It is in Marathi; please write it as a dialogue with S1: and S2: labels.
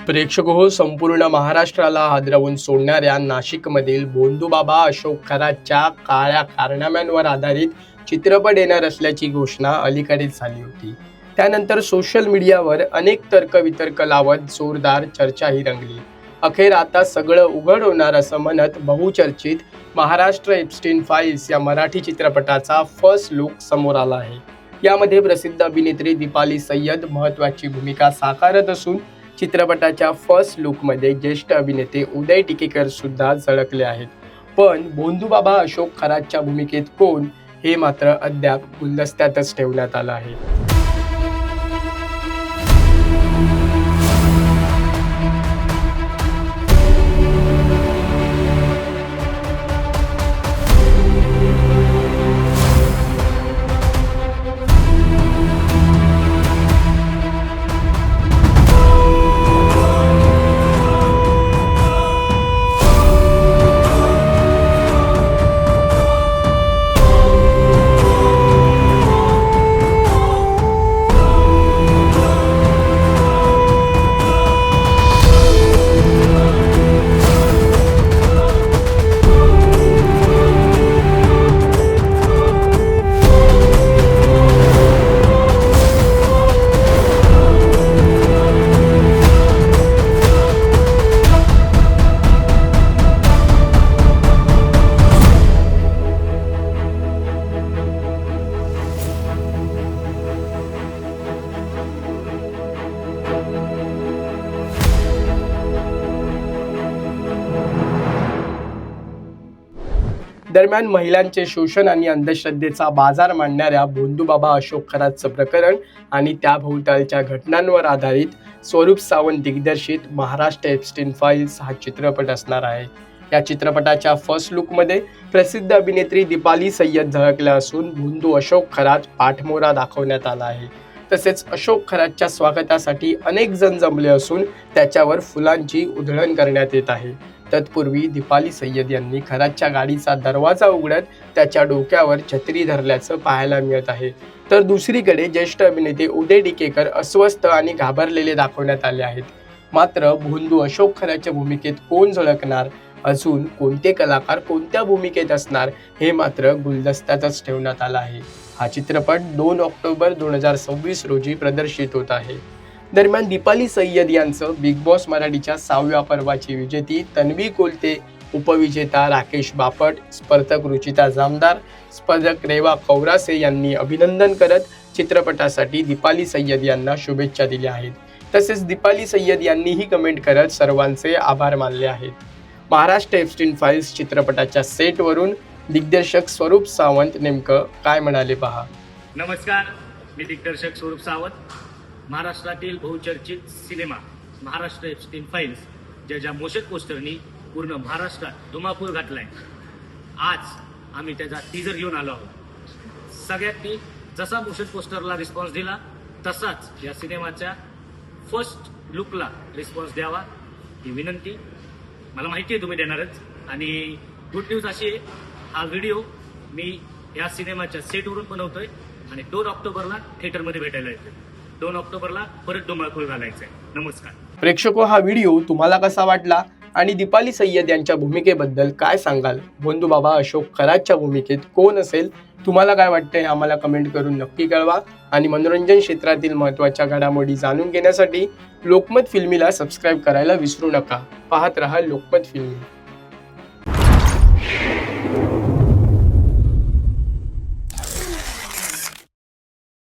S1: प्रेक्षक हो, संपूर्ण महाराष्ट्राला हादरवून सोडणाऱ्या नाशिकमधील भोंदूबाबा अशोक खरातच्या काळ्या कारनाम्यांवर आधारित चित्रपट येणार असल्याची घोषणा अलीकडेच झाली होती. त्यानंतर सोशल मीडियावर अनेक तर्कवितर्क लावत जोरदार चर्चाही रंगली. अखेर आता सगळं उघड होणार असं म्हणत बहुचर्चित महाराष्ट्र एप्स्टीन फाईल्स या मराठी चित्रपटाचा फर्स्ट लुक समोर आला आहे. यामध्ये प्रसिद्ध अभिनेत्री दीपाली सय्यद महत्त्वाची भूमिका साकारत असून चित्रपटाच्या फर्स्ट लुकमध्ये ज्येष्ठ अभिनेते उदय टिकेकर सुद्धा झळकले आहेत. पण भोंदूबाबा अशोक खरातच्या भूमिकेत कोण, हे मात्र अद्याप गुलदस्त्यातच ठेवण्यात आलं आहे. दरम्यान महिलांचे शोषण आणि अंधश्रद्धेचा बाजार मांडणाऱ्या भोंदूबाबा अशोक खरातचं प्रकरण आणि त्याभोवतालच्या घटनांवर आधारित स्वरूप सावंत दिग्दर्शित महाराष्ट्र एप्स्टीन फाईल्स हा चित्रपट असणार आहे. या चित्रपटाच्या फर्स्ट लुकमध्ये प्रसिद्ध अभिनेत्री दीपाली सय्यद झळकल्या असून भोंदू अशोक खरात पाठमोरा दाखवण्यात आला आहे. तसेच अशोक खरातच्या स्वागतासाठी अनेक जण जमले असून त्याच्यावर फुलांची उधळण करण्यात येत आहे. तत्पूर्वी दीपाली सय्यद यांनी खरातच्या गाडीचा दरवाजा उघडत त्याच्या डोक्यावर छत्री धरल्याचं पाहायला मिळत आहे. तर दुसरीकडे ज्येष्ठ अभिनेते उदय टिकेकर अस्वस्थ आणि घाबरलेले दाखवण्यात आले आहेत. मात्र भोंदू अशोक खरातच्या भूमिकेत कोण झळकणार, अजून कोणते कलाकार कोणत्या भूमिकेत असणार, हे मात्र गुलदस्त्यातच ठेवण्यात आलं आहे. हा चित्रपट 2 ऑक्टोबर 2026 रोजी प्रदर्शित होत आहे. दरम्यान दीपाली सय्यद यांचं बिग बॉस मराठीच्या 6व्या पर्वाची विजेती तन्वी कोलते, उपविजेता राकेश बापट, स्पर्धक रुचिता जामदार, स्पर्धक रेवा कौरासे यांनी अभिनंदन करत चित्रपटासाठी दीपाली सय्यद यांना शुभेच्छा दिल्या आहेत. तसेच दीपाली सय्यद यांनीही कमेंट करत सर्वांचे आभार मानले आहेत. महाराष्ट्र एप्स्टीन फाईल्स चित्रपटाच्या सेटवरून दिग्दर्शक स्वरूप सावंत नेमकं काय म्हणाले पहा.
S2: नमस्कार, मी दिग्दर्शक स्वरूप सावंत. महाराष्ट्रातील बहुचर्चित सिनेमा महाराष्ट्र एप्स्टीन फाईल्स ज्याच्या मोशन पोस्टरनी पूर्ण महाराष्ट्रात धुमाकूळ घातलाय, आज आम्ही त्याचा टीजर घेऊन आलो आहोत. सगळ्यांनी जसा मोशन पोस्टरला रिस्पॉन्स दिला तसाच या सिनेमाच्या फर्स्ट लुकला रिस्पॉन्स द्यावा ही विनंती. मला माहिती आहे तुम्ही देणारच. आणि गुड न्यूज अशी आहे, हा व्हिडिओ मी या सिनेमाच्या सेटवरून बनवतोय आणि 2 ऑक्टोबरला थिएटरमध्ये भेटायला येतोय. 2 ऑक्टोबरला परत धुमाकूळ घालायचंय. नमस्कार
S1: प्रेक्षको, हा व्हिडिओ तुम्हाला कसा वाटला आणि दीपाली सय्यद यांच्या भूमिकेबद्दल काय सांगाल? भोंदूबाबा अशोक खरातच्या भूमिकेत कोण असेल, तुम्हाला काय वाटतंय, आम्हाला कमेंट करून नक्की कळवा. आणि मनोरंजन क्षेत्रातील महत्त्वाच्या घडामोडी जाणून घेण्यासाठी लोकमत फिल्मीला सबस्क्राईब करायला विसरू नका. पाहत रहा लोकमत फिल्मी.